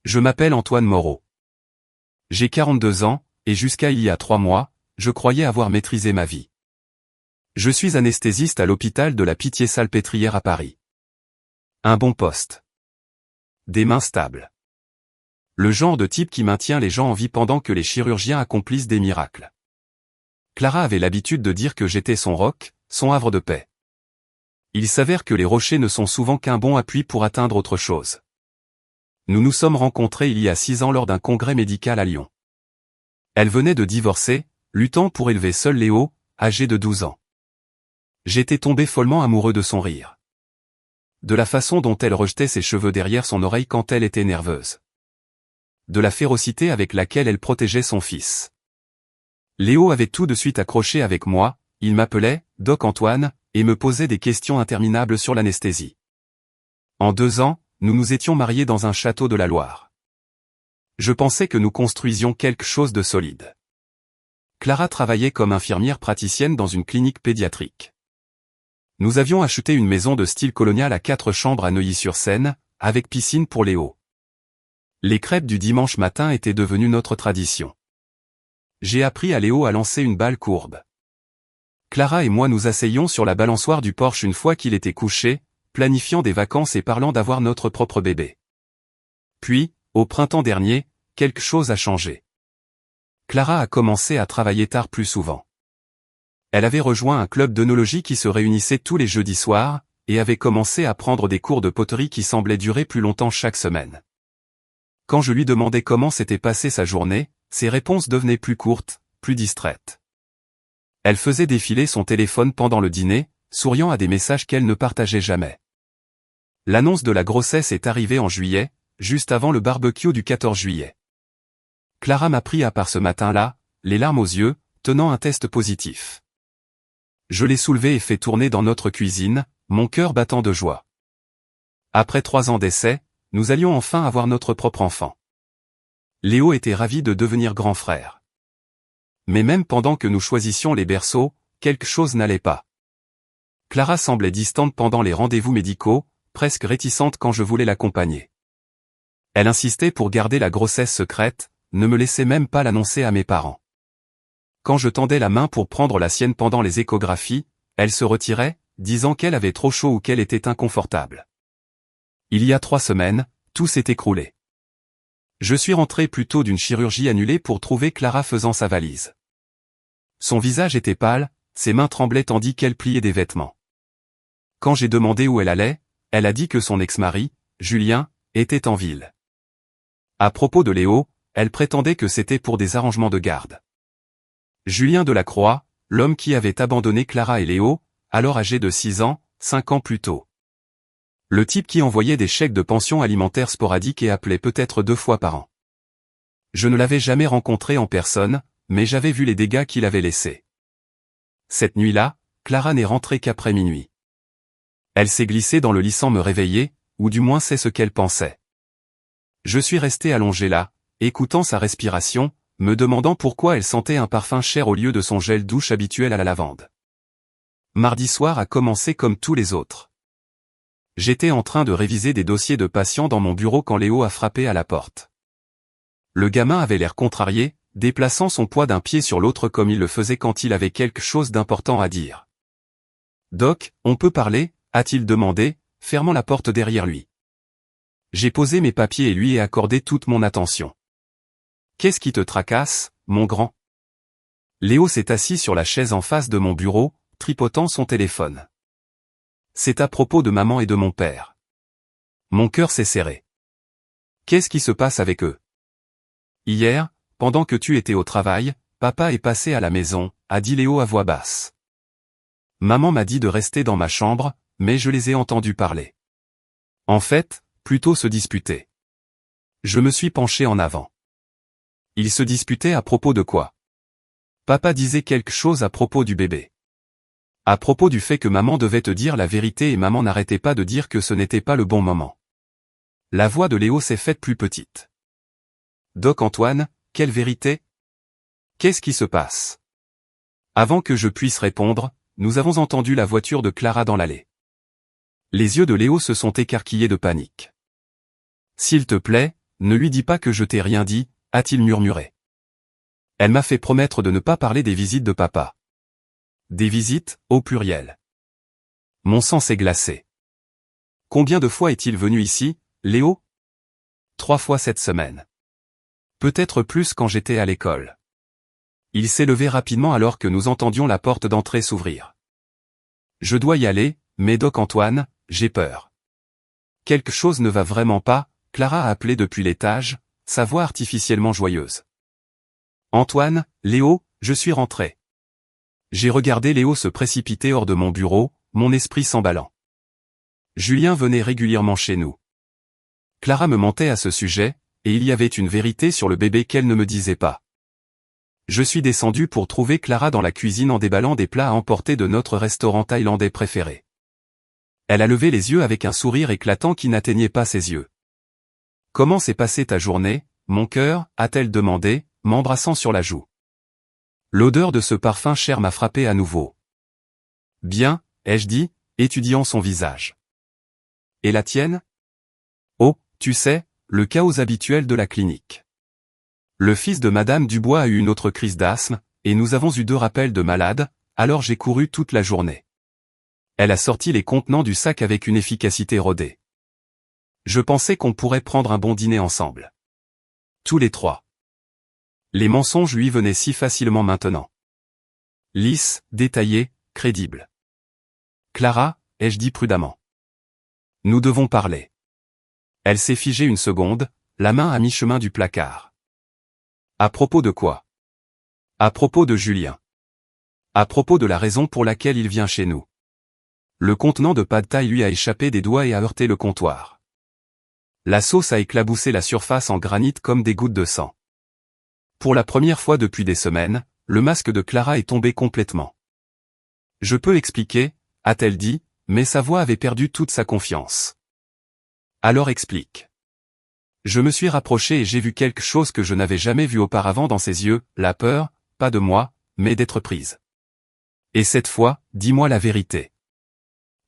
Je m'appelle Antoine Moreau. J'ai 42 ans, et jusqu'à il y a 3 mois, je croyais avoir maîtrisé ma vie. Je suis anesthésiste à l'hôpital de la Pitié-Salpêtrière à Paris. Un bon poste. Des mains stables. Le genre de type qui maintient les gens en vie pendant que les chirurgiens accomplissent des miracles. Clara avait l'habitude de dire que j'étais son roc, son havre de paix. Il s'avère que les rochers ne sont souvent qu'un bon appui pour atteindre autre chose. Nous nous sommes rencontrés il y a 6 ans lors d'un congrès médical à Lyon. Elle venait de divorcer, luttant pour élever seul Léo, âgé de 12 ans. J'étais tombé follement amoureux de son rire. De la façon dont elle rejetait ses cheveux derrière son oreille quand elle était nerveuse. De la férocité avec laquelle elle protégeait son fils. Léo avait tout de suite accroché avec moi, il m'appelait « Doc Antoine » et me posait des questions interminables sur l'anesthésie. En 2 ans, nous nous étions mariés dans un château de la Loire. Je pensais que nous construisions quelque chose de solide. Clara travaillait comme infirmière praticienne dans une clinique pédiatrique. Nous avions acheté une maison de style colonial à 4 chambres à Neuilly-sur-Seine, avec piscine pour Léo. Les crêpes du dimanche matin étaient devenues notre tradition. J'ai appris à Léo à lancer une balle courbe. Clara et moi nous asseyions sur la balançoire du porche une fois qu'il était couché, planifiant des vacances et parlant d'avoir notre propre bébé. Puis, au printemps dernier, quelque chose a changé. Clara a commencé à travailler tard plus souvent. Elle avait rejoint un club d'œnologie qui se réunissait tous les jeudis soirs, et avait commencé à prendre des cours de poterie qui semblaient durer plus longtemps chaque semaine. Quand je lui demandais comment s'était passée sa journée, ses réponses devenaient plus courtes, plus distraites. Elle faisait défiler son téléphone pendant le dîner, souriant à des messages qu'elle ne partageait jamais. L'annonce de la grossesse est arrivée en juillet, juste avant le barbecue du 14 juillet. Clara m'a pris à part ce matin-là, les larmes aux yeux, tenant un test positif. Je l'ai soulevé et fait tourner dans notre cuisine, mon cœur battant de joie. Après 3 ans d'essai, nous allions enfin avoir notre propre enfant. Léo était ravi de devenir grand frère. Mais même pendant que nous choisissions les berceaux, quelque chose n'allait pas. Clara semblait distante pendant les rendez-vous médicaux, presque réticente quand je voulais l'accompagner. Elle insistait pour garder la grossesse secrète, ne me laissait même pas l'annoncer à mes parents. Quand je tendais la main pour prendre la sienne pendant les échographies, elle se retirait, disant qu'elle avait trop chaud ou qu'elle était inconfortable. Il y a 3 semaines, tout s'est écroulé. Je suis rentré plus tôt d'une chirurgie annulée pour trouver Clara faisant sa valise. Son visage était pâle, ses mains tremblaient tandis qu'elle pliait des vêtements. Quand j'ai demandé où elle allait, elle a dit que son ex-mari, Julien, était en ville. À propos de Léo, elle prétendait que c'était pour des arrangements de garde. Julien Delacroix, l'homme qui avait abandonné Clara et Léo, alors âgés de 6 ans, 5 ans plus tôt. Le type qui envoyait des chèques de pension alimentaire sporadiques et appelait peut-être 2 fois par an. Je ne l'avais jamais rencontré en personne, mais j'avais vu les dégâts qu'il avait laissés. Cette nuit-là, Clara n'est rentrée qu'après minuit. Elle s'est glissée dans le lit sans me réveiller, ou du moins c'est ce qu'elle pensait. Je suis resté allongé là, écoutant sa respiration, me demandant pourquoi elle sentait un parfum cher au lieu de son gel douche habituel à la lavande. Mardi soir a commencé comme tous les autres. J'étais en train de réviser des dossiers de patients dans mon bureau quand Léo a frappé à la porte. Le gamin avait l'air contrarié, déplaçant son poids d'un pied sur l'autre comme il le faisait quand il avait quelque chose d'important à dire. « Doc, on peut parler ?» a-t-il demandé, fermant la porte derrière lui. J'ai posé mes papiers et lui ai accordé toute mon attention. « Qu'est-ce qui te tracasse, mon grand ?» Léo s'est assis sur la chaise en face de mon bureau, tripotant son téléphone. C'est à propos de maman et de mon père. Mon cœur s'est serré. Qu'est-ce qui se passe avec eux? Hier, pendant que tu étais au travail, papa est passé à la maison, a dit Léo à voix basse. Maman m'a dit de rester dans ma chambre, mais je les ai entendus parler. En fait, plutôt se disputer. Je me suis penché en avant. Ils se disputaient à propos de quoi? Papa disait quelque chose à propos du bébé. À propos du fait que maman devait te dire la vérité et maman n'arrêtait pas de dire que ce n'était pas le bon moment. La voix de Léo s'est faite plus petite. Doc Antoine, quelle vérité? Qu'est-ce qui se passe? Avant que je puisse répondre, nous avons entendu la voiture de Clara dans l'allée. Les yeux de Léo se sont écarquillés de panique. S'il te plaît, ne lui dis pas que je t'ai rien dit, a-t-il murmuré. Elle m'a fait promettre de ne pas parler des visites de papa. Des visites, au pluriel. Mon sang s'est glacé. Combien de fois est-il venu ici, Léo? 3 fois cette semaine. Peut-être plus quand j'étais à l'école. Il s'est levé rapidement alors que nous entendions la porte d'entrée s'ouvrir. Je dois y aller, Médoc Antoine, j'ai peur. Quelque chose ne va vraiment pas, Clara a appelé depuis l'étage, sa voix artificiellement joyeuse. Antoine, Léo, je suis rentré. J'ai regardé Léo se précipiter hors de mon bureau, mon esprit s'emballant. Julien venait régulièrement chez nous. Clara me mentait à ce sujet, et il y avait une vérité sur le bébé qu'elle ne me disait pas. Je suis descendu pour trouver Clara dans la cuisine en déballant des plats à emporter de notre restaurant thaïlandais préféré. Elle a levé les yeux avec un sourire éclatant qui n'atteignait pas ses yeux. « Comment s'est passée ta journée, mon cœur ?» a-t-elle demandé, m'embrassant sur la joue. L'odeur de ce parfum cher m'a frappé à nouveau. « Bien, ai-je dit, étudiant son visage. « Et la tienne ?» Oh, tu sais, le chaos habituel de la clinique. Le fils de Madame Dubois a eu une autre crise d'asthme, et nous avons eu 2 rappels de malades, alors j'ai couru toute la journée. Elle a sorti les contenants du sac avec une efficacité rodée. Je pensais qu'on pourrait prendre un bon dîner ensemble. Tous les 3. Les mensonges lui venaient si facilement maintenant. Lisse, détaillé, crédible. Clara, ai-je dit prudemment. Nous devons parler. Elle s'est figée une seconde, la main à mi-chemin du placard. À propos de quoi? À propos de Julien. À propos de la raison pour laquelle il vient chez nous. Le contenant de pad thaï lui a échappé des doigts et a heurté le comptoir. La sauce a éclaboussé la surface en granit comme des gouttes de sang. Pour la première fois depuis des semaines, le masque de Clara est tombé complètement. Je peux expliquer, a-t-elle dit, mais sa voix avait perdu toute sa confiance. Alors explique. Je me suis rapproché et j'ai vu quelque chose que je n'avais jamais vu auparavant dans ses yeux, la peur, pas de moi, mais d'être prise. Et cette fois, dis-moi la vérité.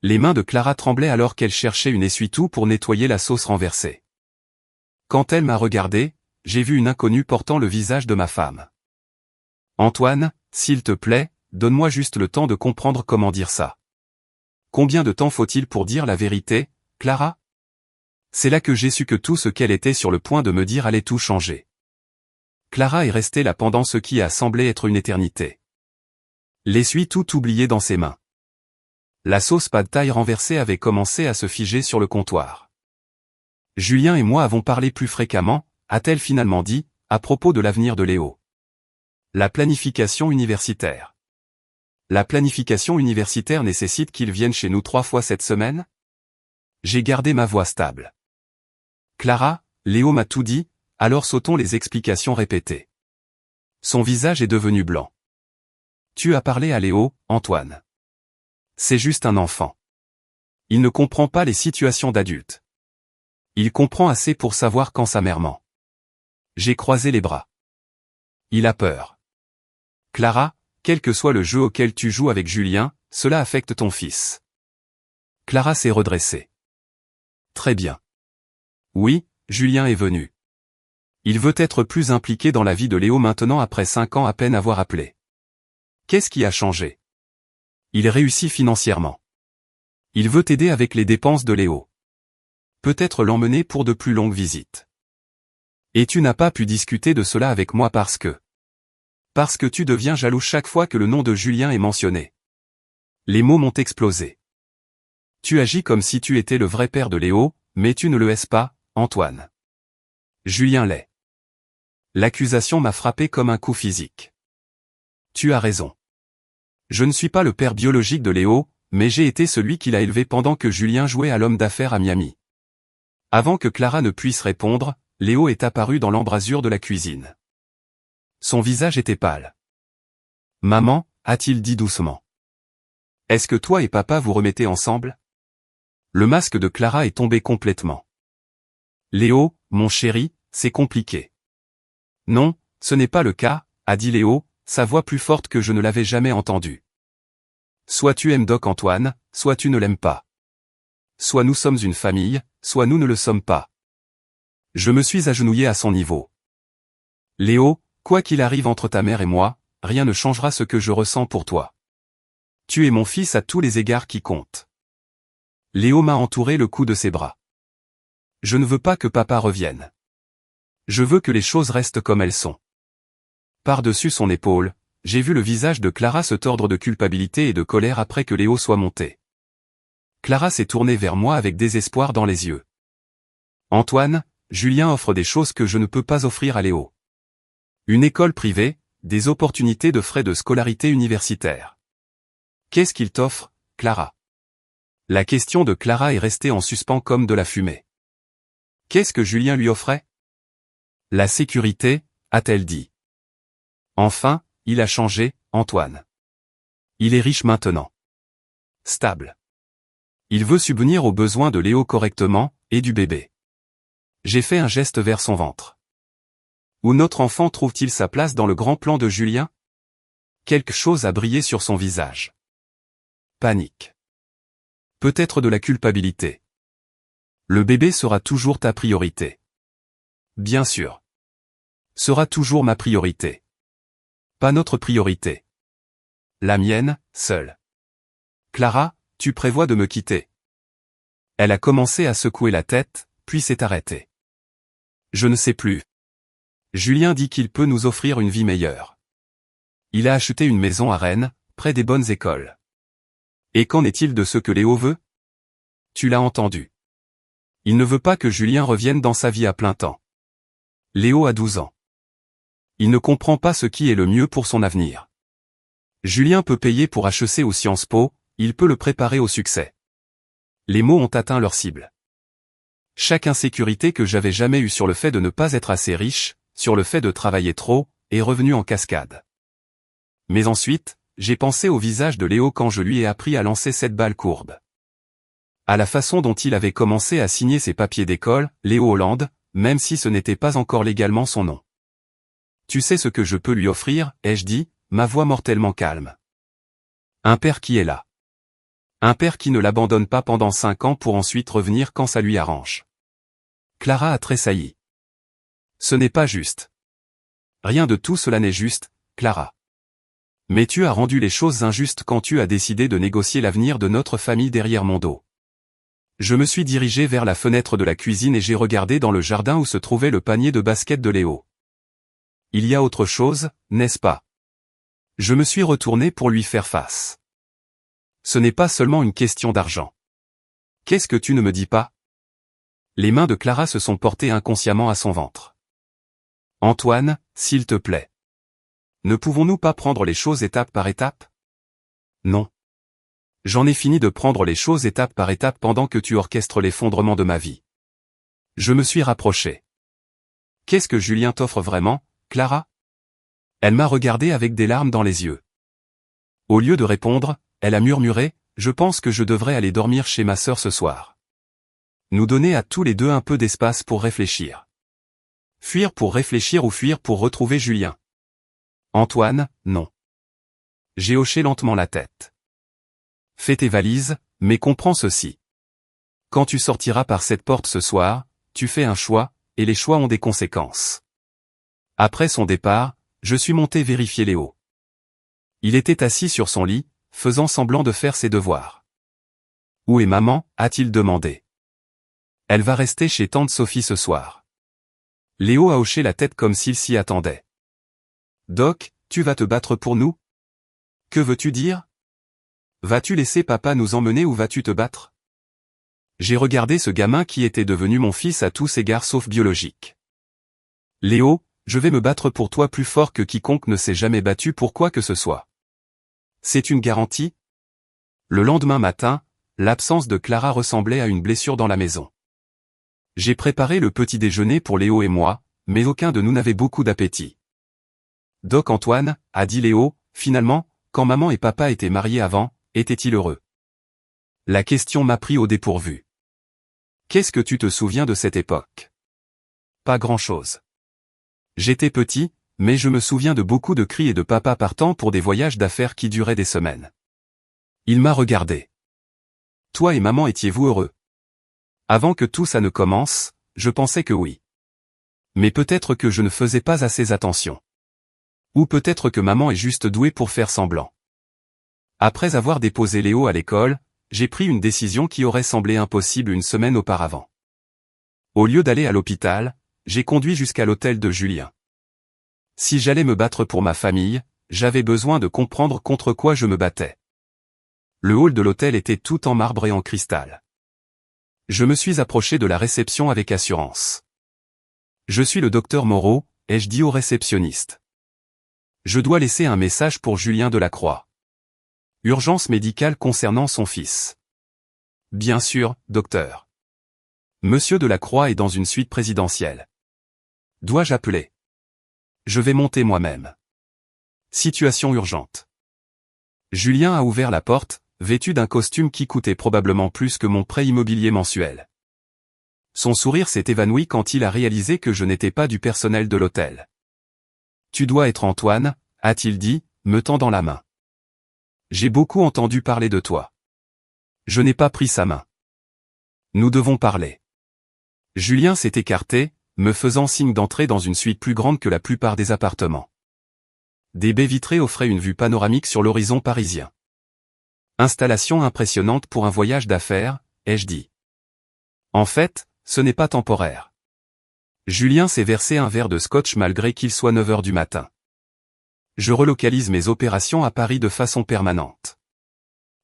Les mains de Clara tremblaient alors qu'elle cherchait une essuie-tout pour nettoyer la sauce renversée. Quand elle m'a regardé, j'ai vu une inconnue portant le visage de ma femme. Antoine, s'il te plaît, donne-moi juste le temps de comprendre comment dire ça. Combien de temps faut-il pour dire la vérité, Clara? C'est là que j'ai su que tout ce qu'elle était sur le point de me dire allait tout changer. Clara est restée là pendant ce qui a semblé être une éternité. L'essuie tout oublié dans ses mains. La sauce pad thaï renversée avait commencé à se figer sur le comptoir. Julien et moi avons parlé plus fréquemment, a-t-elle finalement dit, à propos de l'avenir de Léo. La planification universitaire. La planification universitaire nécessite qu'il vienne chez nous 3 fois cette semaine? J'ai gardé ma voix stable. Clara, Léo m'a tout dit, alors sautons les explications répétées. Son visage est devenu blanc. Tu as parlé à Léo, Antoine. C'est juste un enfant. Il ne comprend pas les situations d'adultes. Il comprend assez pour savoir quand sa mère ment. J'ai croisé les bras. Il a peur. Clara, quel que soit le jeu auquel tu joues avec Julien, cela affecte ton fils. Clara s'est redressée. Très bien. Oui, Julien est venu. Il veut être plus impliqué dans la vie de Léo maintenant après 5 ans à peine avoir appelé. Qu'est-ce qui a changé? Il réussit financièrement. Il veut t'aider avec les dépenses de Léo. Peut-être l'emmener pour de plus longues visites. Et tu n'as pas pu discuter de cela avec moi parce que tu deviens jaloux chaque fois que le nom de Julien est mentionné. Les mots m'ont explosé. Tu agis comme si tu étais le vrai père de Léo, mais tu ne le es pas, Antoine. Julien l'est. L'accusation m'a frappé comme un coup physique. Tu as raison. Je ne suis pas le père biologique de Léo, mais j'ai été celui qui l'a élevé pendant que Julien jouait à l'homme d'affaires à Miami. Avant que Clara ne puisse répondre, Léo est apparu dans l'embrasure de la cuisine. Son visage était pâle. Maman, a-t-il dit doucement. Est-ce que toi et papa vous remettez ensemble? Le masque de Clara est tombé complètement. Léo, mon chéri, c'est compliqué. Non, ce n'est pas le cas, a dit Léo, sa voix plus forte que je ne l'avais jamais entendue. Soit tu aimes Doc Antoine, soit tu ne l'aimes pas. Soit nous sommes une famille, soit nous ne le sommes pas. Je me suis agenouillé à son niveau. Léo, quoi qu'il arrive entre ta mère et moi, rien ne changera ce que je ressens pour toi. Tu es mon fils à tous les égards qui comptent. Léo m'a entouré le cou de ses bras. Je ne veux pas que papa revienne. Je veux que les choses restent comme elles sont. Par-dessus son épaule, j'ai vu le visage de Clara se tordre de culpabilité et de colère après que Léo soit monté. Clara s'est tournée vers moi avec désespoir dans les yeux. Antoine, Julien offre des choses que je ne peux pas offrir à Léo. Une école privée, des opportunités de frais de scolarité universitaire. Qu'est-ce qu'il t'offre, Clara? La question de Clara est restée en suspens comme de la fumée. Qu'est-ce que Julien lui offrait? La sécurité, a-t-elle dit. Enfin, il a changé, Antoine. Il est riche maintenant. Stable. Il veut subvenir aux besoins de Léo correctement, et du bébé. J'ai fait un geste vers son ventre. Où notre enfant trouve-t-il sa place dans le grand plan de Julien? Quelque chose a brillé sur son visage. Panique. Peut-être de la culpabilité. Le bébé sera toujours ta priorité. Bien sûr. Sera toujours ma priorité. Pas notre priorité. La mienne, seule. Clara, tu prévois de me quitter? Elle a commencé à secouer la tête, puis s'est arrêtée. Je ne sais plus. Julien dit qu'il peut nous offrir une vie meilleure. Il a acheté une maison à Rennes, près des bonnes écoles. Et qu'en est-il de ce que Léo veut? Tu l'as entendu. Il ne veut pas que Julien revienne dans sa vie à plein temps. Léo a 12 ans. Il ne comprend pas ce qui est le mieux pour son avenir. Julien peut payer pour HEC ou Sciences Po, il peut le préparer au succès. Les mots ont atteint leur cible. Chaque insécurité que j'avais jamais eue sur le fait de ne pas être assez riche, sur le fait de travailler trop, est revenue en cascade. Mais ensuite, j'ai pensé au visage de Léo quand je lui ai appris à lancer cette balle courbe. À la façon dont il avait commencé à signer ses papiers d'école, Léo Hollande, même si ce n'était pas encore légalement son nom. Tu sais ce que je peux lui offrir, ai-je dit, ma voix mortellement calme. Un père qui est là. Un père qui ne l'abandonne pas pendant 5 ans pour ensuite revenir quand ça lui arrange. Clara a tressailli. Ce n'est pas juste. Rien de tout cela n'est juste, Clara. Mais tu as rendu les choses injustes quand tu as décidé de négocier l'avenir de notre famille derrière mon dos. Je me suis dirigé vers la fenêtre de la cuisine et j'ai regardé dans le jardin où se trouvait le panier de basket de Léo. Il y a autre chose, n'est-ce pas? Je me suis retourné pour lui faire face. Ce n'est pas seulement une question d'argent. Qu'est-ce que tu ne me dis pas? Les mains de Clara se sont portées inconsciemment à son ventre. Antoine, s'il te plaît. Ne pouvons-nous pas prendre les choses étape par étape? Non. J'en ai fini de prendre les choses étape par étape pendant que tu orchestres l'effondrement de ma vie. Je me suis rapproché. Qu'est-ce que Julien t'offre vraiment, Clara? Elle m'a regardé avec des larmes dans les yeux. Au lieu de répondre, elle a murmuré, je pense que je devrais aller dormir chez ma sœur ce soir. Nous donner à tous les deux un peu d'espace pour réfléchir. Fuir pour réfléchir ou fuir pour retrouver Julien? Antoine, non. J'ai hoché lentement la tête. Fais tes valises, mais comprends ceci. Quand tu sortiras par cette porte ce soir, tu fais un choix, et les choix ont des conséquences. Après son départ, je suis monté vérifier Léo. Il était assis sur son lit, faisant semblant de faire ses devoirs. Où est maman, a-t-il demandé. Elle va rester chez tante Sophie ce soir. Léo a hoché la tête comme s'il s'y attendait. Doc, tu vas te battre pour nous? Que veux-tu dire? Vas-tu laisser papa nous emmener ou vas-tu te battre? J'ai regardé ce gamin qui était devenu mon fils à tous égards sauf biologique. Léo, je vais me battre pour toi plus fort que quiconque ne s'est jamais battu pour quoi que ce soit. C'est une garantie? Le lendemain matin, l'absence de Clara ressemblait à une blessure dans la maison. J'ai préparé le petit déjeuner pour Léo et moi, mais aucun de nous n'avait beaucoup d'appétit. Doc Antoine, a dit Léo, finalement, quand maman et papa étaient mariés avant, était-il heureux? La question m'a pris au dépourvu. Qu'est-ce que tu te souviens de cette époque? Pas grand-chose. J'étais petit, mais je me souviens de beaucoup de cris et de papa partant pour des voyages d'affaires qui duraient des semaines. Il m'a regardé. Toi et maman étiez-vous heureux? Avant que tout ça ne commence, je pensais que oui. Mais peut-être que je ne faisais pas assez attention. Ou peut-être que maman est juste douée pour faire semblant. Après avoir déposé Léo à l'école, j'ai pris une décision qui aurait semblé impossible une semaine auparavant. Au lieu d'aller à l'hôpital, j'ai conduit jusqu'à l'hôtel de Julien. Si j'allais me battre pour ma famille, j'avais besoin de comprendre contre quoi je me battais. Le hall de l'hôtel était tout en marbre et en cristal. Je me suis approché de la réception avec assurance. « Je suis le docteur Moreau », ai-je dit au réceptionniste. « Je dois laisser un message pour Julien Delacroix. Urgence médicale concernant son fils. » « Bien sûr, docteur. Monsieur Delacroix est dans une suite présidentielle. Dois-je appeler ? Je vais monter moi-même. Situation urgente. » Julien a ouvert la porte, vêtu d'un costume qui coûtait probablement plus que mon prêt immobilier mensuel. Son sourire s'est évanoui quand il a réalisé que je n'étais pas du personnel de l'hôtel. « Tu dois être Antoine », a-t-il dit, me tendant la main. « J'ai beaucoup entendu parler de toi. » Je n'ai pas pris sa main. « Nous devons parler. » Julien s'est écarté, me faisant signe d'entrer dans une suite plus grande que la plupart des appartements. Des baies vitrées offraient une vue panoramique sur l'horizon parisien. Installation impressionnante pour un voyage d'affaires, ai-je dit. En fait, ce n'est pas temporaire. Julien s'est versé un verre de scotch malgré qu'il soit 9 heures du matin. Je relocalise mes opérations à Paris de façon permanente.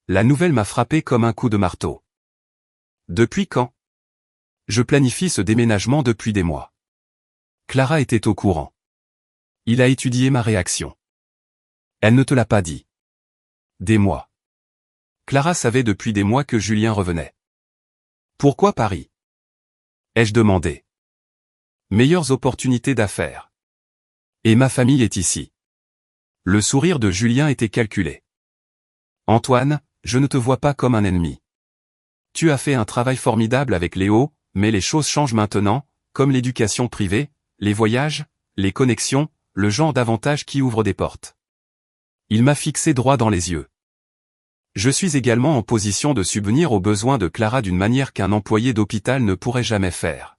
La nouvelle m'a frappé comme un coup de marteau. Depuis quand ? Je planifie ce déménagement depuis des mois. Clara était au courant. Il a étudié ma réaction. Elle ne te l'a pas dit. Des mois. Clara savait depuis des mois que Julien revenait. Pourquoi Paris ? Ai-je demandé. Meilleures opportunités d'affaires. Et ma famille est ici. Le sourire de Julien était calculé. Antoine, je ne te vois pas comme un ennemi. Tu as fait un travail formidable avec Léo, mais les choses changent maintenant, comme l'éducation privée, les voyages, les connexions, le genre d'avantages qui ouvrent des portes. Il m'a fixé droit dans les yeux. Je suis également en position de subvenir aux besoins de Clara d'une manière qu'un employé d'hôpital ne pourrait jamais faire.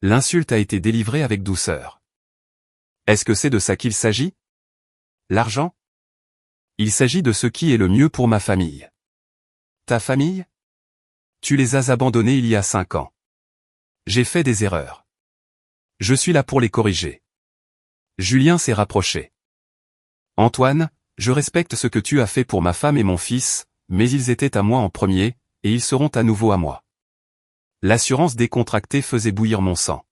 L'insulte a été délivrée avec douceur. Est-ce que c'est de ça qu'il s'agit ? L'argent ? Il s'agit de ce qui est le mieux pour ma famille. Ta famille ? Tu les as abandonnés il y a 5 ans. J'ai fait des erreurs. Je suis là pour les corriger. Julien s'est rapproché. Antoine, je respecte ce que tu as fait pour ma femme et mon fils, mais ils étaient à moi en premier, et ils seront à nouveau à moi. L'assurance décontractée faisait bouillir mon sang.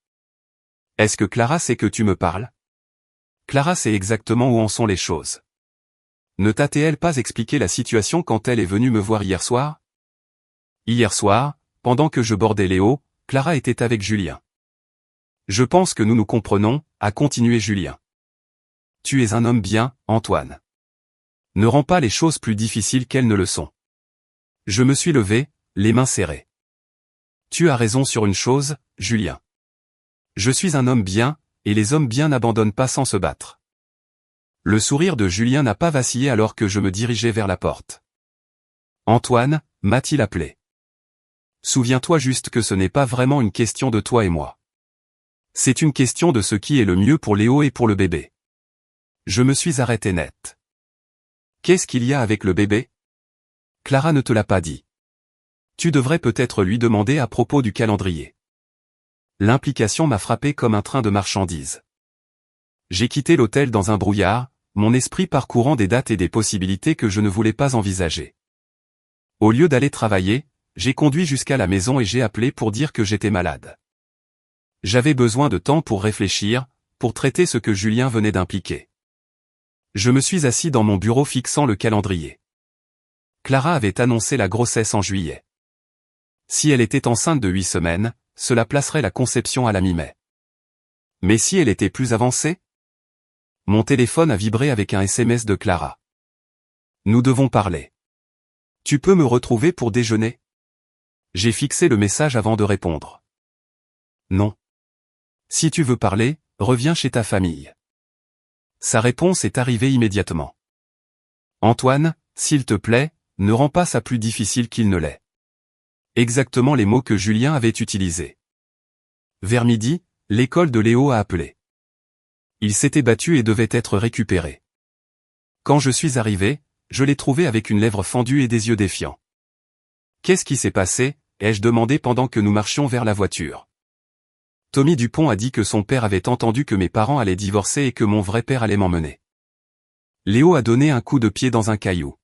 Est-ce que Clara sait que tu me parles ? Clara sait exactement où en sont les choses. Ne t'a-t-elle pas expliqué la situation quand elle est venue me voir hier soir ? Hier soir, pendant que je bordais Léo, Clara était avec Julien. Je pense que nous nous comprenons, a continué Julien. Tu es un homme bien, Antoine. Ne rends pas les choses plus difficiles qu'elles ne le sont. Je me suis levé, les mains serrées. Tu as raison sur une chose, Julien. Je suis un homme bien, et les hommes bien n'abandonnent pas sans se battre. Le sourire de Julien n'a pas vacillé alors que je me dirigeais vers la porte. Antoine, m'a-t-il appelé. Souviens-toi juste que ce n'est pas vraiment une question de toi et moi. C'est une question de ce qui est le mieux pour Léo et pour le bébé. Je me suis arrêté net. Qu'est-ce qu'il y a avec le bébé ? Clara ne te l'a pas dit. Tu devrais peut-être lui demander à propos du calendrier. L'implication m'a frappé comme un train de marchandises. J'ai quitté l'hôtel dans un brouillard, mon esprit parcourant des dates et des possibilités que je ne voulais pas envisager. Au lieu d'aller travailler, j'ai conduit jusqu'à la maison et j'ai appelé pour dire que j'étais malade. J'avais besoin de temps pour réfléchir, pour traiter ce que Julien venait d'impliquer. Je me suis assis dans mon bureau fixant le calendrier. Clara avait annoncé la grossesse en juillet. Si elle était enceinte de 8 semaines, cela placerait la conception à la mi-mai. Mais si elle était plus avancée ? Mon téléphone a vibré avec un SMS de Clara. Nous devons parler. Tu peux me retrouver pour déjeuner ? J'ai fixé le message avant de répondre. Non. Si tu veux parler, reviens chez ta famille. Sa réponse est arrivée immédiatement. Antoine, s'il te plaît, ne rends pas ça plus difficile qu'il ne l'est. Exactement les mots que Julien avait utilisés. Vers midi, L'école de Léo a appelé. Il s'était battu et devait être récupéré. Quand je suis arrivé, je l'ai trouvé avec une lèvre fendue et des yeux défiants. « Qu'est-ce qui s'est passé ?» ai-je demandé pendant que nous marchions vers la voiture. Tommy Dupont a dit que son père avait entendu que mes parents allaient divorcer et que mon vrai père allait m'emmener. Léo a donné un coup de pied dans un caillou.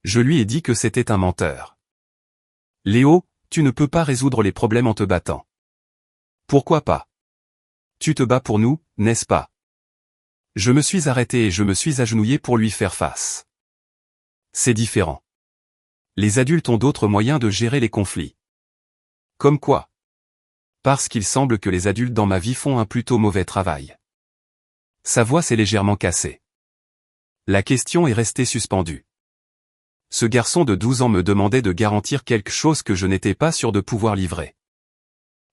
Je lui ai dit que c'était un menteur. Léo, tu ne peux pas résoudre les problèmes en te battant. Pourquoi pas? Tu te bats pour nous, n'est-ce pas? Je me suis arrêté et je me suis agenouillé pour lui faire face. C'est différent. Les adultes ont d'autres moyens de gérer les conflits. Comme quoi? Parce qu'il semble que les adultes dans ma vie font un plutôt mauvais travail. Sa voix s'est légèrement cassée. La question est restée suspendue. Ce garçon de 12 ans me demandait de garantir quelque chose que je n'étais pas sûr de pouvoir livrer.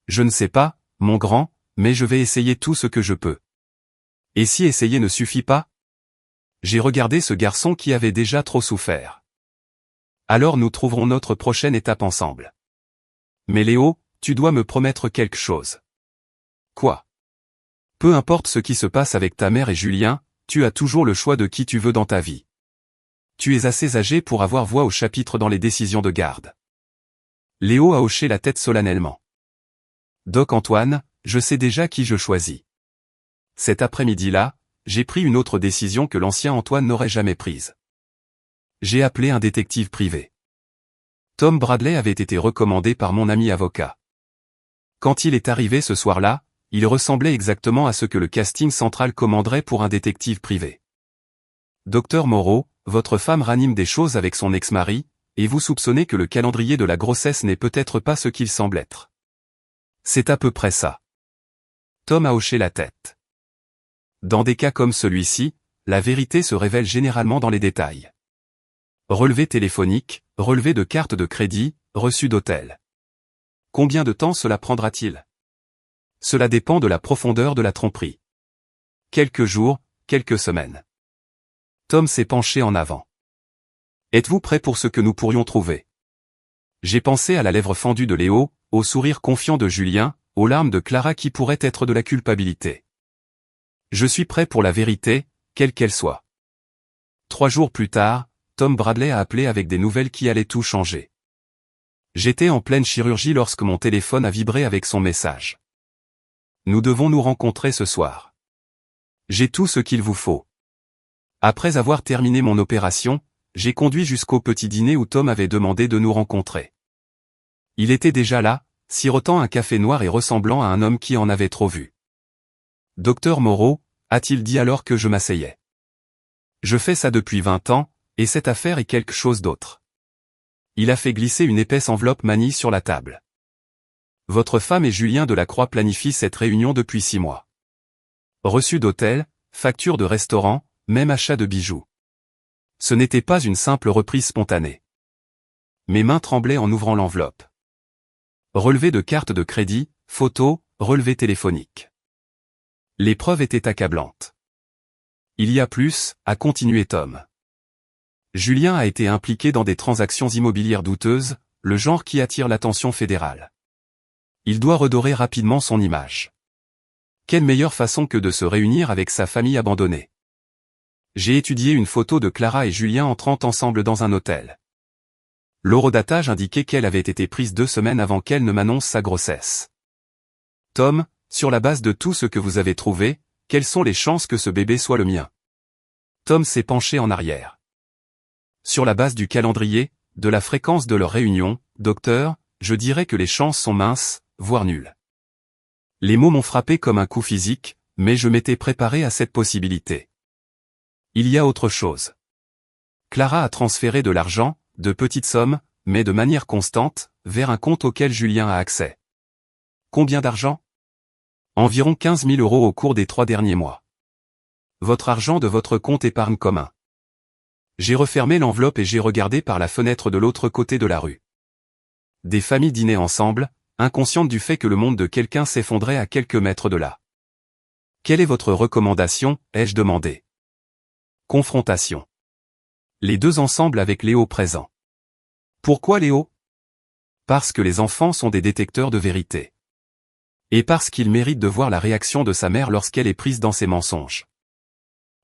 Je ne sais pas, mon grand, mais je vais essayer tout ce que je peux. Et si essayer ne suffit pas? J'ai regardé ce garçon qui avait déjà trop souffert. Alors nous trouverons notre prochaine étape ensemble. Mais Léo, tu dois me promettre quelque chose. Quoi? Peu importe ce qui se passe avec ta mère et Julien, tu as toujours le choix de qui tu veux dans ta vie. Tu es assez âgé pour avoir voix au chapitre dans les décisions de garde. Léo a hoché la tête solennellement. Doc Antoine, je sais déjà qui je choisis. Cet après-midi-là, j'ai pris une autre décision que l'ancien Antoine n'aurait jamais prise. J'ai appelé un détective privé. Tom Bradley avait été recommandé par mon ami avocat. Quand il est arrivé ce soir-là, il ressemblait exactement à ce que le casting central commanderait pour un détective privé. Docteur Moreau, votre femme ranime des choses avec son ex-mari, et vous soupçonnez que le calendrier de la grossesse n'est peut-être pas ce qu'il semble être. C'est à peu près ça. Tom a hoché la tête. Dans des cas comme celui-ci, la vérité se révèle généralement dans les détails. Relevé téléphonique, relevé de carte de crédit, reçu d'hôtel. Combien de temps cela prendra-t-il? Cela dépend de la profondeur de la tromperie. Quelques jours, quelques semaines. Tom s'est penché en avant. Êtes-vous prêt pour ce que nous pourrions trouver? J'ai pensé à la lèvre fendue de Léo, au sourire confiant de Julien, aux larmes de Clara qui pourraient être de la culpabilité. Je suis prêt pour la vérité, quelle qu'elle soit. 3 jours plus tard, Tom Bradley a appelé avec des nouvelles qui allaient tout changer. J'étais en pleine chirurgie lorsque mon téléphone a vibré avec son message. Nous devons nous rencontrer ce soir. J'ai tout ce qu'il vous faut. Après avoir terminé mon opération, j'ai conduit jusqu'au petit dîner où Tom avait demandé de nous rencontrer. Il était déjà là, sirotant un café noir et ressemblant à un homme qui en avait trop vu. Docteur Moreau, a-t-il dit alors que je m'asseyais. Je fais ça depuis 20 ans, et cette affaire est quelque chose d'autre. Il a fait glisser une épaisse enveloppe manie sur la table. Votre femme et Julien Delacroix planifient cette réunion depuis 6 mois. Reçu d'hôtel, facture de restaurant, même achat de bijoux. Ce n'était pas une simple reprise spontanée. Mes mains tremblaient en ouvrant l'enveloppe. Relevé de carte de crédit, photo, relevé téléphonique. Les preuves étaient accablantes. Il y a plus, a continué Tom. Julien a été impliqué dans des transactions immobilières douteuses, le genre qui attire l'attention fédérale. Il doit redorer rapidement son image. Quelle meilleure façon que de se réunir avec sa famille abandonnée. J'ai étudié une photo de Clara et Julien entrant ensemble dans un hôtel. L'horodatage indiquait qu'elle avait été prise 2 semaines avant qu'elle ne m'annonce sa grossesse. Tom, sur la base de tout ce que vous avez trouvé, quelles sont les chances que ce bébé soit le mien? Tom s'est penché en arrière. Sur la base du calendrier, de la fréquence de leur réunion, docteur, je dirais que les chances sont minces, voire nulles. Les mots m'ont frappé comme un coup physique, mais je m'étais préparé à cette possibilité. Il y a autre chose. Clara a transféré de l'argent, de petites sommes, mais de manière constante, vers un compte auquel Julien a accès. Combien d'argent? Environ 15 000 € au cours des 3 derniers mois. Votre argent de votre compte épargne commun. J'ai refermé l'enveloppe et j'ai regardé par la fenêtre de l'autre côté de la rue. Des familles dînaient ensemble, inconscientes du fait que le monde de quelqu'un s'effondrait à quelques mètres de là. Quelle est votre recommandation, ai-je demandé. Confrontation. Les deux ensemble avec Léo présent. Pourquoi Léo? Parce que les enfants sont des détecteurs de vérité. Et parce qu'il mérite de voir la réaction de sa mère lorsqu'elle est prise dans ses mensonges.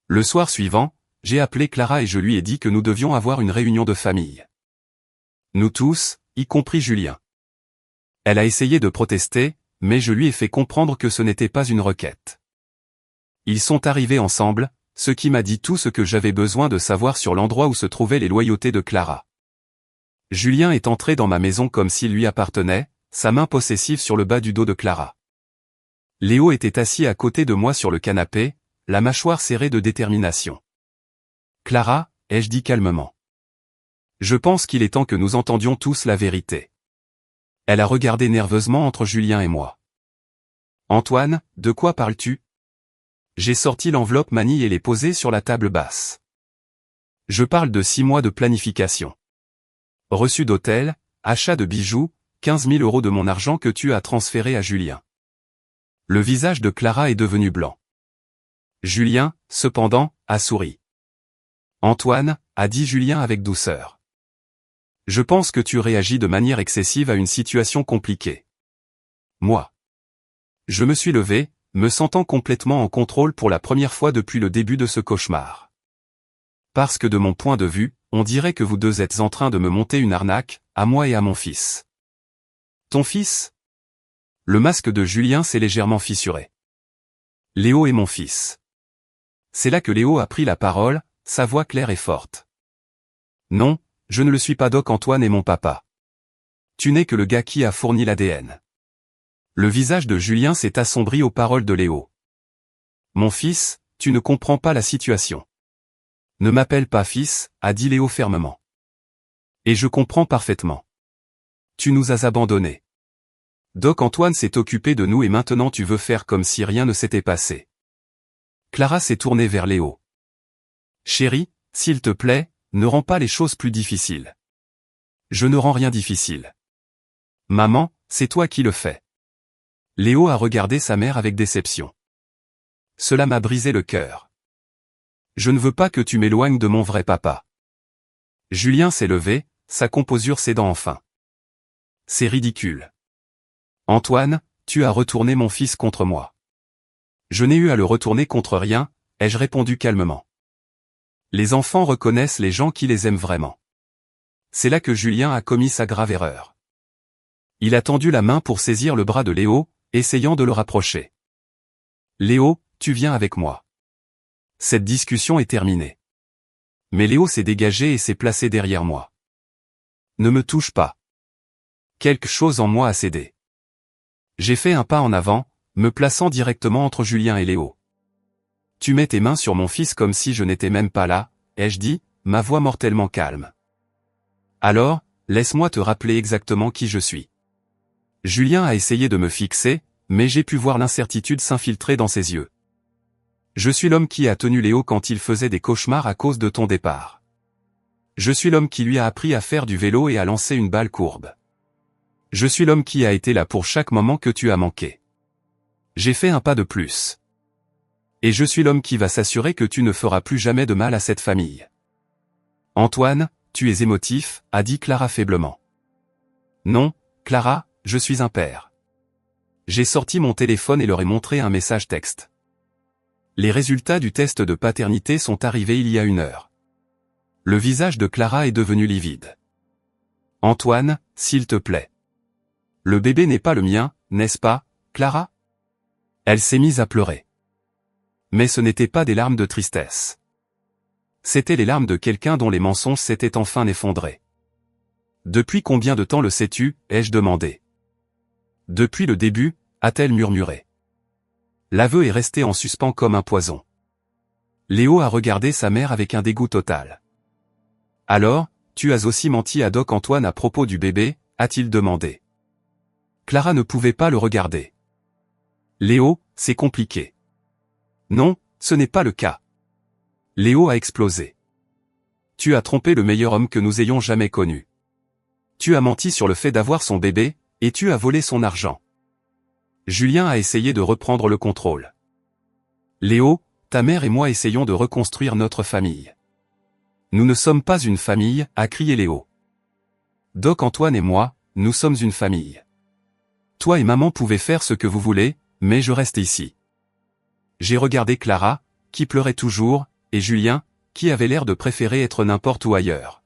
Le soir suivant, j'ai appelé Clara et je lui ai dit que nous devions avoir une réunion de famille. Nous tous, y compris Julien. Elle a essayé de protester, mais je lui ai fait comprendre que ce n'était pas une requête. Ils sont arrivés ensemble, ce qui m'a dit tout ce que j'avais besoin de savoir sur l'endroit où se trouvaient les loyautés de Clara. Julien est entré dans ma maison comme s'il lui appartenait, sa main possessive sur le bas du dos de Clara. Léo était assis à côté de moi sur le canapé, la mâchoire serrée de détermination. « Clara » ai-je dit calmement. « Je pense qu'il est temps que nous entendions tous la vérité. » Elle a regardé nerveusement entre Julien et moi. « Antoine, de quoi parles-tu » J'ai sorti l'enveloppe manille et l'ai posée sur la table basse. « Je parle de 6 mois de planification. Reçu d'hôtel, achat de bijoux, 15 000 € de mon argent que tu as transféré à Julien. » Le visage de Clara est devenu blanc. Julien, cependant, a souri. « Antoine, » a dit Julien avec douceur. « Je pense que tu réagis de manière excessive à une situation compliquée. » Moi. Je me suis levé, me sentant complètement en contrôle pour la première fois depuis le début de ce cauchemar. Parce que de mon point de vue, on dirait que vous deux êtes en train de me monter une arnaque, à moi et à mon fils. Ton fils ? Le masque de Julien s'est légèrement fissuré. Léo est mon fils. C'est là que Léo a pris la parole, sa voix claire et forte. Non, je ne le suis pas. Doc Antoine est mon papa. Tu n'es que le gars qui a fourni l'ADN. Le visage de Julien s'est assombri aux paroles de Léo. Mon fils, tu ne comprends pas la situation. Ne m'appelle pas fils, a dit Léo fermement. Et je comprends parfaitement. Tu nous as abandonnés. Doc Antoine s'est occupé de nous et maintenant tu veux faire comme si rien ne s'était passé. Clara s'est tournée vers Léo. Chérie, s'il te plaît, ne rends pas les choses plus difficiles. Je ne rends rien difficile. Maman, c'est toi qui le fais. Léo a regardé sa mère avec déception. Cela m'a brisé le cœur. Je ne veux pas que tu m'éloignes de mon vrai papa. Julien s'est levé, sa composure cédant enfin. C'est ridicule. Antoine, tu as retourné mon fils contre moi. Je n'ai eu à le retourner contre rien, ai-je répondu calmement. Les enfants reconnaissent les gens qui les aiment vraiment. C'est là que Julien a commis sa grave erreur. Il a tendu la main pour saisir le bras de Léo, essayant de le rapprocher. Léo, tu viens avec moi. Cette discussion est terminée. Mais Léo s'est dégagé et s'est placé derrière moi. Ne me touche pas. Quelque chose en moi a cédé. J'ai fait un pas en avant, me plaçant directement entre Julien et Léo. Tu mets tes mains sur mon fils comme si je n'étais même pas là, ai-je dit, ma voix mortellement calme. Alors, laisse-moi te rappeler exactement qui je suis. Julien a essayé de me fixer, mais j'ai pu voir l'incertitude s'infiltrer dans ses yeux. Je suis l'homme qui a tenu Léo quand il faisait des cauchemars à cause de ton départ. Je suis l'homme qui lui a appris à faire du vélo et à lancer une balle courbe. Je suis l'homme qui a été là pour chaque moment que tu as manqué. J'ai fait un pas de plus. Et je suis l'homme qui va s'assurer que tu ne feras plus jamais de mal à cette famille. Antoine, tu es émotif, a dit Clara faiblement. Non, Clara, je suis un père. J'ai sorti mon téléphone et leur ai montré un message texte. Les résultats du test de paternité sont arrivés il y a 1 heure. Le visage de Clara est devenu livide. Antoine, s'il te plaît. Le bébé n'est pas le mien, n'est-ce pas, Clara ? Elle s'est mise à pleurer. Mais ce n'étaient pas des larmes de tristesse. C'étaient les larmes de quelqu'un dont les mensonges s'étaient enfin effondrés. Depuis combien de temps le sais-tu, ai-je demandé. Depuis le début, a-t-elle murmuré. L'aveu est resté en suspens comme un poison. Léo a regardé sa mère avec un dégoût total. Alors, tu as aussi menti à Doc Antoine à propos du bébé, a-t-il demandé. Clara ne pouvait pas le regarder. Léo, c'est compliqué. Non, ce n'est pas le cas. Léo a explosé. Tu as trompé le meilleur homme que nous ayons jamais connu. Tu as menti sur le fait d'avoir son bébé, et tu as volé son argent. Julien a essayé de reprendre le contrôle. Léo, ta mère et moi essayons de reconstruire notre famille. Nous ne sommes pas une famille, a crié Léo. Doc Antoine et moi, nous sommes une famille. Toi et maman pouvez faire ce que vous voulez, mais je reste ici. J'ai regardé Clara, qui pleurait toujours, et Julien, qui avait l'air de préférer être n'importe où ailleurs.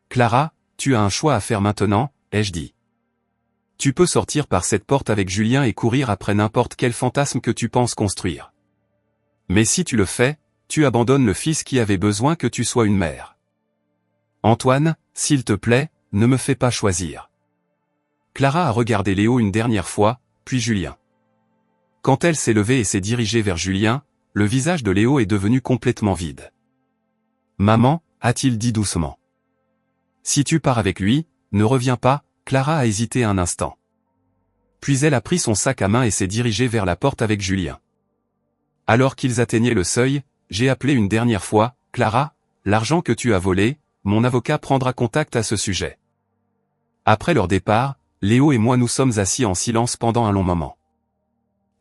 Clara, tu as un choix à faire maintenant, ai-je dit. Tu peux sortir par cette porte avec Julien et courir après n'importe quel fantasme que tu penses construire. Mais si tu le fais, tu abandonnes le fils qui avait besoin que tu sois une mère. Antoine, s'il te plaît, ne me fais pas choisir. Clara a regardé Léo une dernière fois, puis Julien. Quand elle s'est levée et s'est dirigée vers Julien, le visage de Léo est devenu complètement vide. Maman, a-t-il dit doucement. Si tu pars avec lui, ne reviens pas. Clara a hésité un instant. Puis elle a pris son sac à main et s'est dirigée vers la porte avec Julien. Alors qu'ils atteignaient le seuil, j'ai appelé une dernière fois, Clara, l'argent que tu as volé, mon avocat prendra contact à ce sujet. Après leur départ, Léo et moi nous sommes assis en silence pendant un long moment.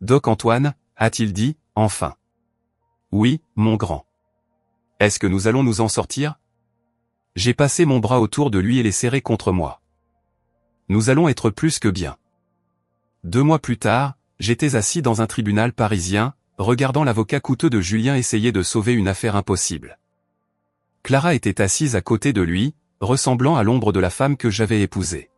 Doc Antoine, a-t-il dit, enfin. Oui, mon grand. Est-ce que nous allons nous en sortir? J'ai passé mon bras autour de lui et l'ai serré contre moi. Nous allons être plus que bien. 2 mois plus tard, j'étais assis dans un tribunal parisien, regardant l'avocat coûteux de Julien essayer de sauver une affaire impossible. Clara était assise à côté de lui, ressemblant à l'ombre de la femme que j'avais épousée.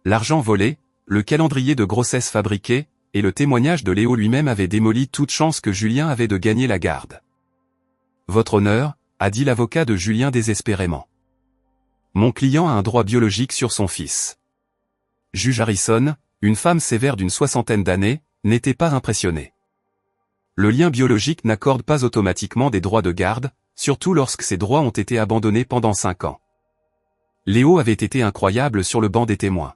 L'argent volé, le calendrier de grossesse fabriqué, et le témoignage de Léo lui-même avaient démoli toute chance que Julien avait de gagner la garde. Votre honneur, a dit l'avocat de Julien désespérément. Mon client a un droit biologique sur son fils. Juge Harrison, une femme sévère d'une 60aine d'années, n'était pas impressionnée. Le lien biologique n'accorde pas automatiquement des droits de garde, surtout lorsque ces droits ont été abandonnés pendant 5 ans. Léo avait été incroyable sur le banc des témoins.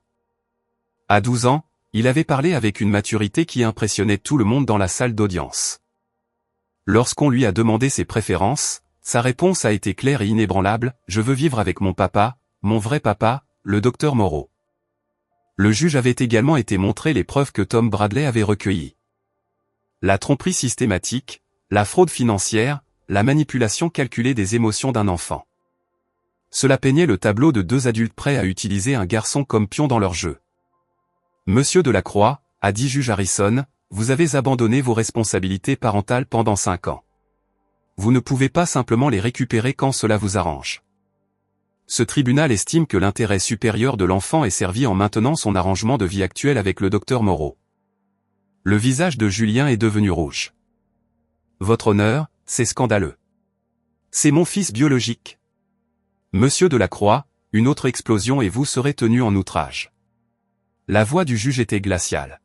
À 12 ans, il avait parlé avec une maturité qui impressionnait tout le monde dans la salle d'audience. Lorsqu'on lui a demandé ses préférences, sa réponse a été claire et inébranlable, « Je veux vivre avec mon papa, mon vrai papa, le docteur Moreau ». Le juge avait également été montré les preuves que Tom Bradley avait recueillies. La tromperie systématique, la fraude financière, la manipulation calculée des émotions d'un enfant. Cela peignait le tableau de 2 adultes prêts à utiliser un garçon comme pion dans leur jeu. Monsieur Delacroix, a dit juge Harrison, vous avez abandonné vos responsabilités parentales pendant 5 ans. Vous ne pouvez pas simplement les récupérer quand cela vous arrange. Ce tribunal estime que l'intérêt supérieur de l'enfant est servi en maintenant son arrangement de vie actuel avec le docteur Moreau. Le visage de Julien est devenu rouge. Votre honneur, c'est scandaleux. C'est mon fils biologique. Monsieur Delacroix, une autre explosion et vous serez tenu en outrage. La voix du juge était glaciale.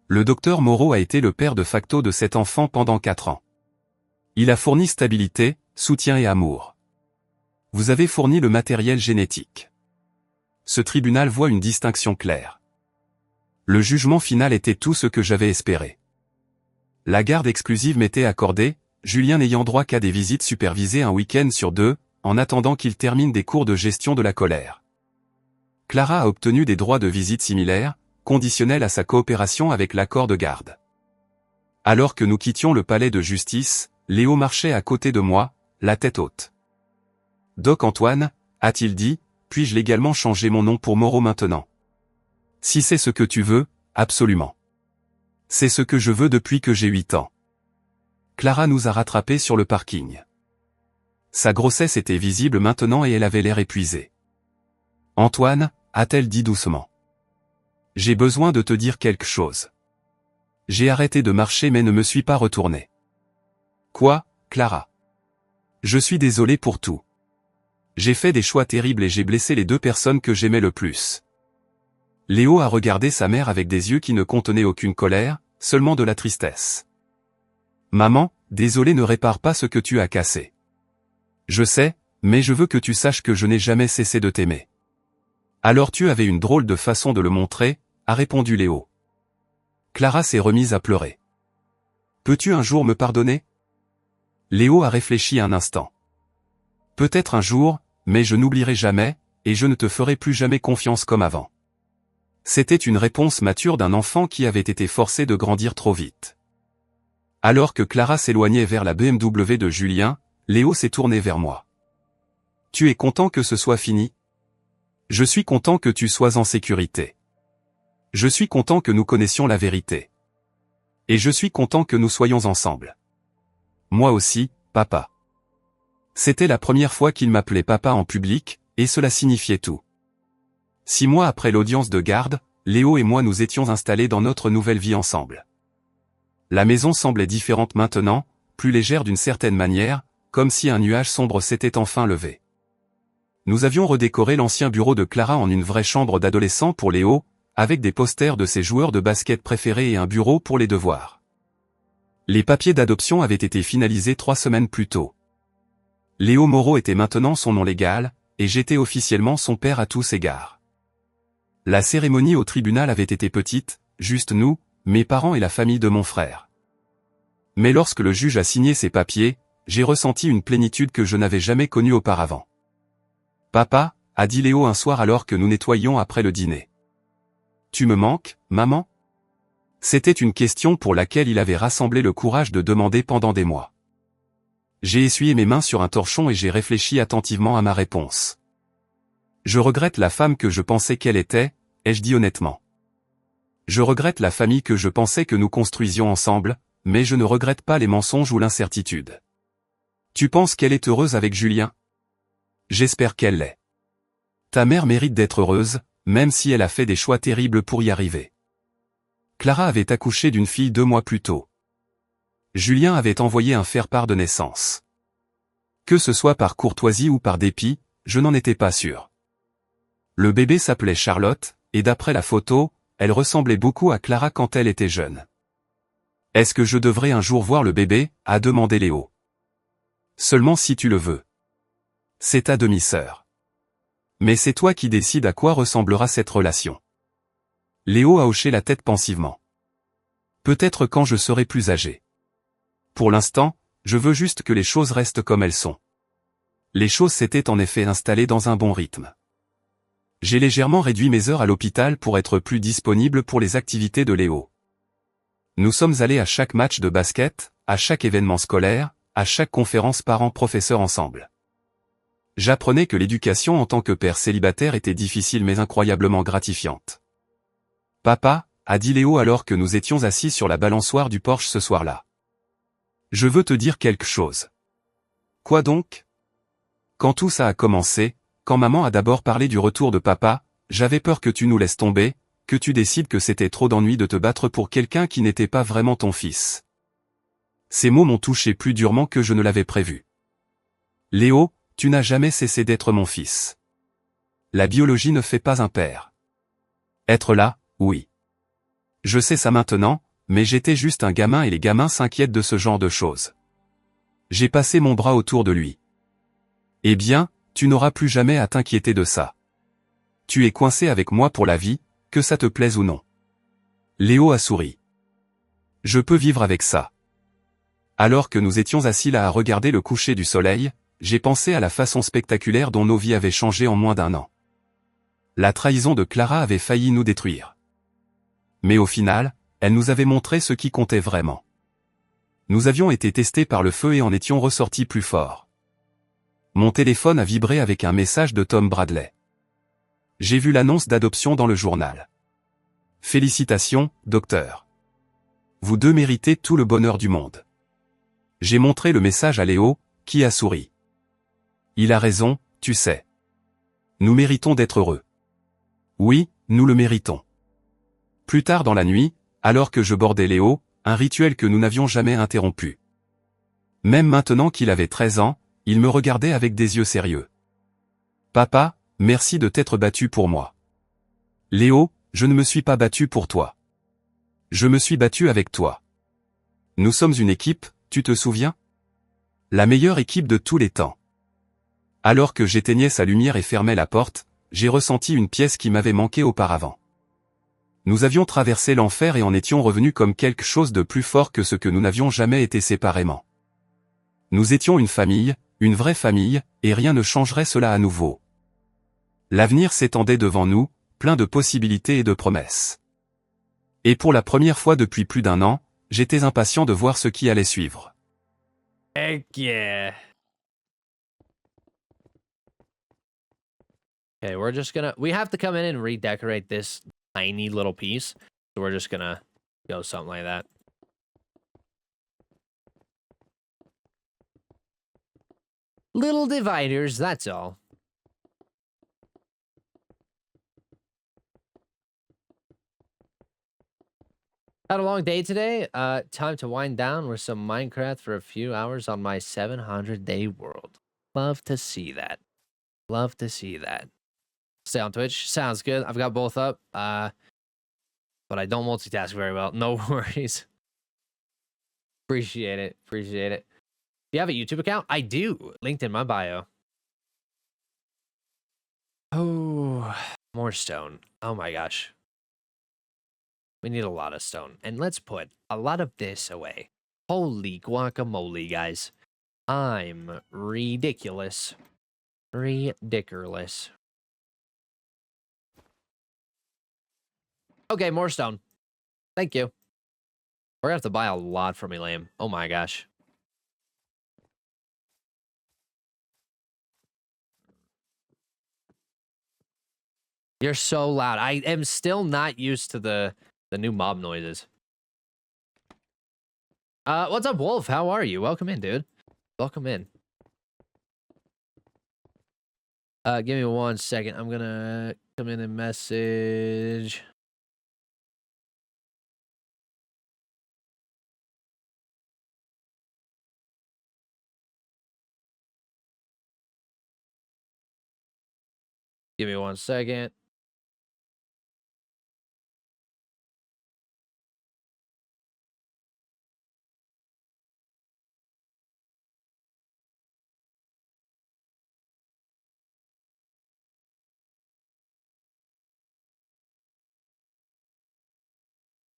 Le docteur Moreau a été le père de facto de cet enfant pendant 4 ans. Il a fourni stabilité, soutien et amour. Vous avez fourni le matériel génétique. Ce tribunal voit une distinction claire. Le jugement final était tout ce que j'avais espéré. La garde exclusive m'était accordée, Julien n'ayant droit qu'à des visites supervisées un week-end sur 2, en attendant qu'il termine des cours de gestion de la colère. Clara a obtenu des droits de visite similaires, conditionnels à sa coopération avec l'accord de garde. Alors que nous quittions le palais de justice, Léo marchait à côté de moi, la tête haute. Doc Antoine, a-t-il dit, puis-je légalement changer mon nom pour Moreau maintenant? Si c'est ce que tu veux, absolument. C'est ce que je veux depuis que j'ai 8 ans. Clara nous a rattrapés sur le parking. Sa grossesse était visible maintenant et elle avait l'air épuisée. Antoine, a-t-elle dit doucement. J'ai besoin de te dire quelque chose. J'ai arrêté de marcher mais ne me suis pas retourné. Quoi, Clara? Je suis désolé pour tout. J'ai fait des choix terribles et j'ai blessé les 2 personnes que j'aimais le plus. Léo a regardé sa mère avec des yeux qui ne contenaient aucune colère, seulement de la tristesse. Maman, désolé ne répare pas ce que tu as cassé. Je sais, mais je veux que tu saches que je n'ai jamais cessé de t'aimer. Alors tu avais une drôle de façon de le montrer, a répondu Léo. Clara s'est remise à pleurer. Peux-tu un jour me pardonner? Léo a réfléchi un instant. Peut-être un jour, mais je n'oublierai jamais, et je ne te ferai plus jamais confiance comme avant. C'était une réponse mature d'un enfant qui avait été forcé de grandir trop vite. Alors que Clara s'éloignait vers la BMW de Julien, Léo s'est tourné vers moi. Tu es content que ce soit fini? Je suis content que tu sois en sécurité. Je suis content que nous connaissions la vérité. Et je suis content que nous soyons ensemble. Moi aussi, papa. C'était la première fois qu'il m'appelait papa en public, et cela signifiait tout. 6 mois après l'audience de garde, Léo et moi nous étions installés dans notre nouvelle vie ensemble. La maison semblait différente maintenant, plus légère d'une certaine manière, comme si un nuage sombre s'était enfin levé. Nous avions redécoré l'ancien bureau de Clara en une vraie chambre d'adolescent pour Léo, avec des posters de ses joueurs de basket préférés et un bureau pour les devoirs. Les papiers d'adoption avaient été finalisés 3 semaines plus tôt. Léo Moreau était maintenant son nom légal, et j'étais officiellement son père à tous égards. La cérémonie au tribunal avait été petite, juste nous, mes parents et la famille de mon frère. Mais lorsque le juge a signé ses papiers, j'ai ressenti une plénitude que je n'avais jamais connue auparavant. « Papa » a dit Léo un soir alors que nous nettoyions après le dîner. « Tu me manques, maman ?» C'était une question pour laquelle il avait rassemblé le courage de demander pendant des mois. J'ai essuyé mes mains sur un torchon et j'ai réfléchi attentivement à ma réponse. Je regrette la femme que je pensais qu'elle était, ai-je dit honnêtement. Je regrette la famille que je pensais que nous construisions ensemble, mais je ne regrette pas les mensonges ou l'incertitude. Tu penses qu'elle est heureuse avec Julien? J'espère qu'elle l'est. Ta mère mérite d'être heureuse, même si elle a fait des choix terribles pour y arriver. Clara avait accouché d'une fille 2 mois plus tôt. Julien avait envoyé un faire-part de naissance. Que ce soit par courtoisie ou par dépit, je n'en étais pas sûr. Le bébé s'appelait Charlotte, et d'après la photo, elle ressemblait beaucoup à Clara quand elle était jeune. Est-ce que je devrais un jour voir le bébé, a demandé Léo. Seulement si tu le veux. C'est ta demi-sœur. Mais c'est toi qui décides à quoi ressemblera cette relation. Léo a hoché la tête pensivement. Peut-être quand je serai plus âgé. Pour l'instant, je veux juste que les choses restent comme elles sont. Les choses s'étaient en effet installées dans un bon rythme. J'ai légèrement réduit mes heures à l'hôpital pour être plus disponible pour les activités de Léo. Nous sommes allés à chaque match de basket, à chaque événement scolaire, à chaque conférence parents-professeurs ensemble. J'apprenais que l'éducation en tant que père célibataire était difficile mais incroyablement gratifiante. « Papa » a dit Léo alors que nous étions assis sur la balançoire du porche ce soir-là. « Je veux te dire quelque chose. »« Quoi donc ?» Quand tout ça a commencé, quand maman a d'abord parlé du retour de papa, j'avais peur que tu nous laisses tomber, que tu décides que c'était trop d'ennui de te battre pour quelqu'un qui n'était pas vraiment ton fils. Ces mots m'ont touché plus durement que je ne l'avais prévu. Léo, tu n'as jamais cessé d'être mon fils. La biologie ne fait pas un père. Être là, oui. Je sais ça maintenant, mais j'étais juste un gamin et les gamins s'inquiètent de ce genre de choses. J'ai passé mon bras autour de lui. Eh bien, tu n'auras plus jamais à t'inquiéter de ça. Tu es coincé avec moi pour la vie, que ça te plaise ou non. Léo a souri. Je peux vivre avec ça. Alors que nous étions assis là à regarder le coucher du soleil, j'ai pensé à la façon spectaculaire dont nos vies avaient changé en moins d'1 an. La trahison de Clara avait failli nous détruire. Mais au final, elle nous avait montré ce qui comptait vraiment. Nous avions été testés par le feu et en étions ressortis plus forts. Mon téléphone a vibré avec un message de Tom Bradley. J'ai vu l'annonce d'adoption dans le journal. Félicitations, docteur. Vous deux méritez tout le bonheur du monde. J'ai montré le message à Léo, qui a souri. Il a raison, tu sais. Nous méritons d'être heureux. Oui, nous le méritons. Plus tard dans la nuit, alors que je bordais Léo, un rituel que nous n'avions jamais interrompu. Même maintenant qu'il avait 13 ans, il me regardait avec des yeux sérieux. Papa, merci de t'être battu pour moi. Léo, je ne me suis pas battu pour toi. Je me suis battu avec toi. Nous sommes une équipe, tu te souviens? La meilleure équipe de tous les temps. Alors que j'éteignais sa lumière et fermais la porte, j'ai ressenti une pièce qui m'avait manqué auparavant. Nous avions traversé l'enfer et en étions revenus comme quelque chose de plus fort que ce que nous n'avions jamais été séparément. Nous étions une famille, une vraie famille, et rien ne changerait cela à nouveau. L'avenir s'étendait devant nous, plein de possibilités et de promesses. Et pour la première fois depuis plus d'1 an, j'étais impatient de voir ce qui allait suivre. Heck yeah. Okay, we have to come in and redecorate this tiny little piece. So we're just gonna go something like that. Little dividers, that's all. Had a long day today. Time to wind down with some Minecraft for a few hours on my 700-day world. Love to see that. Love to see that. Stay on Twitch. Sounds good. I've got both up. But I don't multitask very well. No worries. Appreciate it. Appreciate it. Do you have a YouTube account? I do. Linked in my bio. Oh, more stone. Oh my gosh. We need a lot of stone. And let's put a lot of this away. Holy guacamole, guys. I'm ridiculous. Ridiculous. Okay, more stone. Thank you. We're gonna have to buy a lot from Elaine. Oh my gosh. You're so loud. I am still not used to the new mob noises. What's up, Wolf? How are you? Welcome in, dude. Welcome in. Give me 1 second. I'm gonna come in and message. Give me 1 second.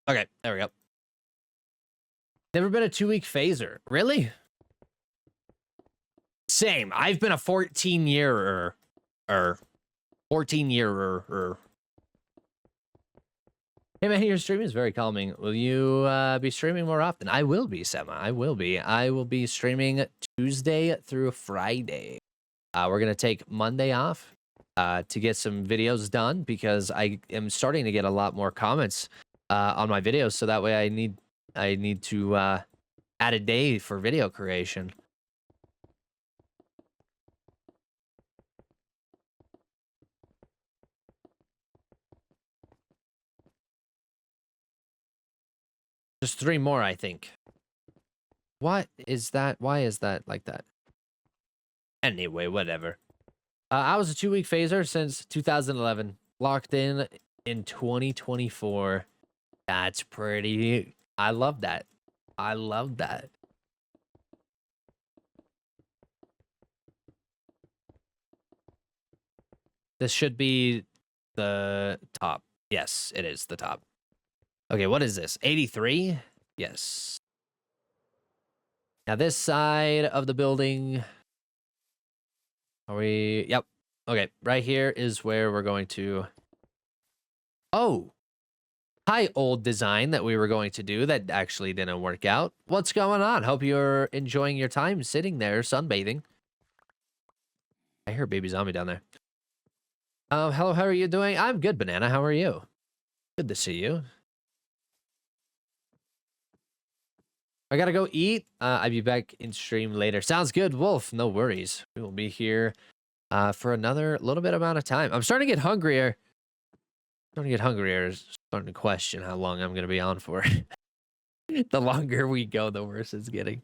Okay, there we go. Never been a 2-week phaser. Really? Same. I've been a 14-year-er. 14-year-er. Hey man, your stream is very calming. Will you be streaming more often? I will be, Sema. I will be. I will be streaming Tuesday through Friday. We're going to take Monday off to get some videos done because I am starting to get a lot more comments on my videos. So that way I need to add a day for video creation. Just 3 more, I think. What is that? Why is that like that? Anyway, whatever. I was a 2-week phaser since 2011. Locked in 2024. That's pretty... I love that. I love that. This should be the top. Yes, it is the top. Okay, what is this? 83? Yes. Now this side of the building. Are we? Yep. Okay, right here is where we're going to... Oh! Hi, old design that we were going to do that actually didn't work out. What's going on? Hope you're enjoying your time sitting there sunbathing. I hear baby zombie down there. Hello, how are you doing? I'm good, Banana. How are you? Good to see you. I gotta go eat. I'll be back in stream later. Sounds good, Wolf. No worries. We will be here for another little bit amount of time. I'm starting to get hungrier. Starting to question how long I'm gonna be on for. The longer we go, the worse it's getting.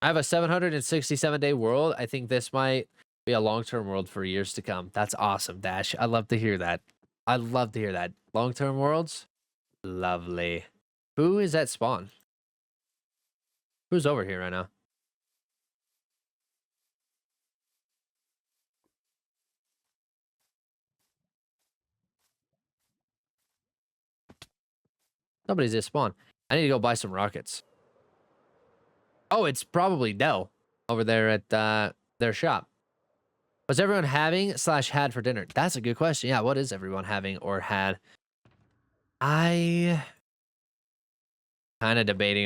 I have a 767-day world. I think this might be a long-term world for years to come. That's awesome, Dash. I love to hear that. I love to hear that. Long-term worlds? Lovely. Who is at spawn? Who's over here right now? Somebody's at spawn. I need to go buy some rockets. Oh, it's probably Dell over there at their shop. What's everyone having / had for dinner? That's a good question. Yeah, what is everyone having or had? I kind of debating